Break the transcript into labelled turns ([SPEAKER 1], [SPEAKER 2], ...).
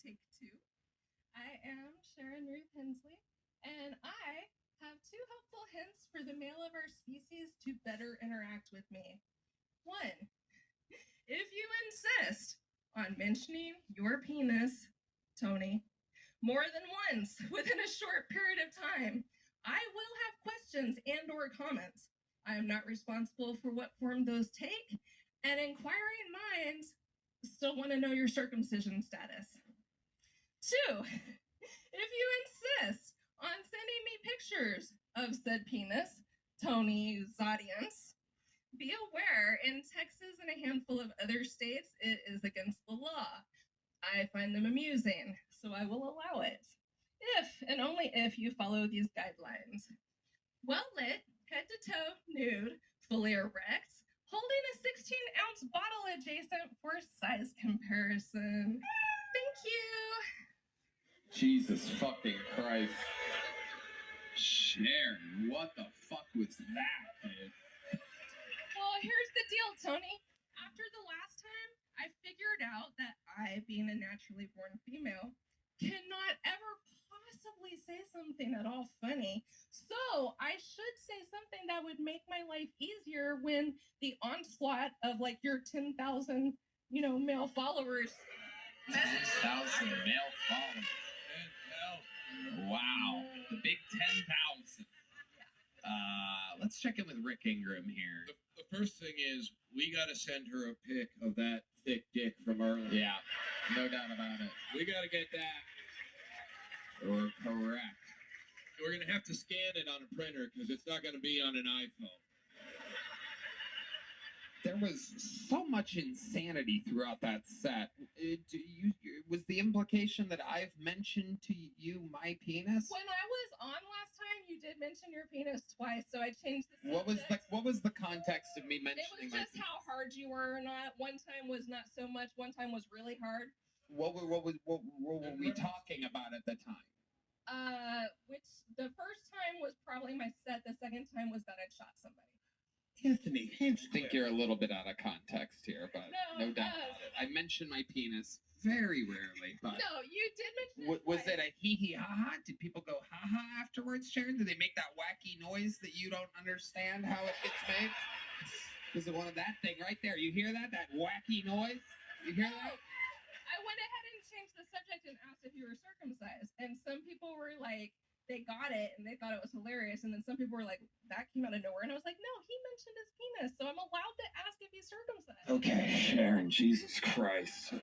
[SPEAKER 1] Take two. I am Sharon Ruth Hensley, and I have two helpful hints for the male of our species to better interact with me. One, if you insist on mentioning your penis, Tony, more than once within a short period of time, I will have questions and or comments. I am not responsible for what form those take, and inquiring minds still want to know your circumcision status. Two, if you insist on sending me pictures of said penis, Tony's audience, be aware in Texas and a handful of other states, it is against the law. I find them amusing, so I will allow it. If and only if you follow these guidelines. Well lit, head to toe, nude, fully erect, holding a 16-ounce bottle adjacent for size comparison. Thank you.
[SPEAKER 2] Jesus fucking Christ.
[SPEAKER 3] Sharon, what the fuck was that, dude?
[SPEAKER 1] Well, here's the deal, Tony. After the last time, I figured out that I, being a naturally born female, cannot ever possibly say something at all funny. So I should say something that would make my life easier when the onslaught of like your 10,000, male followers.
[SPEAKER 3] 10,000 male followers. Wow, the big 10,000. Let's check in with Rick Ingram here.
[SPEAKER 4] The first thing is we gotta send her a pic of that thick dick from earlier.
[SPEAKER 3] Yeah, no doubt about it.
[SPEAKER 4] We gotta get that.
[SPEAKER 3] Or correct.
[SPEAKER 4] We're gonna have to scan it on a printer because it's not gonna be on an iPhone.
[SPEAKER 3] There was so much insanity throughout that set. Was the implication that I've mentioned to you my penis?
[SPEAKER 1] When I was on last time, you did mention your penis twice, so I changed the subject.
[SPEAKER 3] What was the context of me mentioning
[SPEAKER 1] It was
[SPEAKER 3] my
[SPEAKER 1] just
[SPEAKER 3] penis?
[SPEAKER 1] how hard you were or not. One time was not so much. One time was really hard.
[SPEAKER 3] What were we talking about at the time?
[SPEAKER 1] Which the first time was probably my set. The second time was that I'd shot somebody.
[SPEAKER 4] Anthony
[SPEAKER 3] I think you're a little bit out of context here, but no doubt about it. I mention my penis very rarely, but
[SPEAKER 1] No, you did mention it
[SPEAKER 3] was
[SPEAKER 1] twice.
[SPEAKER 3] it a hee hee ha ha? Did people go ha ha afterwards, Sharon? Did they make that wacky noise that you don't understand how it gets made? Was it one of that thing right there? You hear that? That wacky noise? You hear that?
[SPEAKER 1] I went ahead and changed the subject and asked if you were circumcised. And some people were like, they got it and they thought it was hilarious. And then some people were like, that came out of nowhere. And I was like, no, he mentioned his penis. So I'm allowed to ask if he's circumcised.
[SPEAKER 2] Okay, Sharon, Jesus Christ.